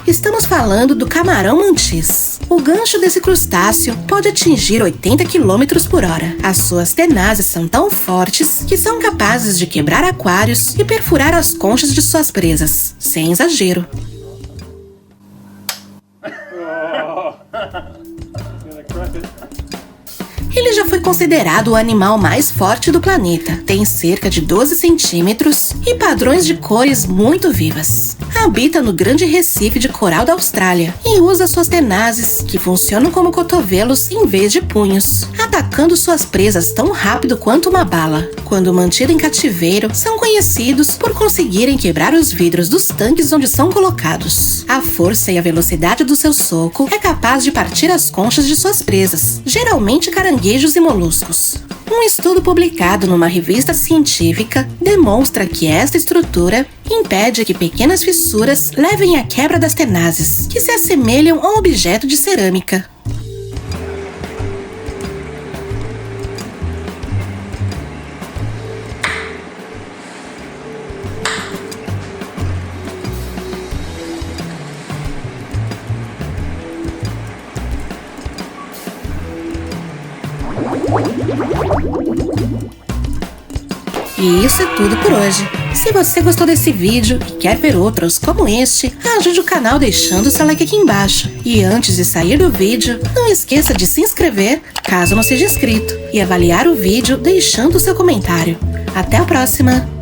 Estamos falando do camarão-mantis. O gancho desse crustáceo pode atingir 80 km por hora. As suas tenazes são tão fortes que são capazes de quebrar aquários e perfurar as conchas de suas presas, sem exagero. Ele já foi considerado o animal mais forte do planeta. Tem cerca de 12 centímetros e padrões de cores muito vivas. Habita no Grande Recife de Coral da Austrália e usa suas tenazes, que funcionam como cotovelos em vez de punhos, atacando suas presas tão rápido quanto uma bala. Quando mantido em cativeiro, são conhecidos por conseguirem quebrar os vidros dos tanques onde são colocados. A força e a velocidade do seu soco é capaz de partir as conchas de suas presas, geralmente caranguejos e moluscos. Um estudo publicado numa revista científica demonstra que esta estrutura impede que pequenas fissuras levem à quebra das tenazes, que se assemelham a um objeto de cerâmica. E isso é tudo por hoje. Se você gostou desse vídeo e quer ver outros como este, ajude o canal deixando seu like aqui embaixo. E antes de sair do vídeo, não esqueça de se inscrever, caso não seja inscrito, e avaliar o vídeo deixando seu comentário. Até a próxima!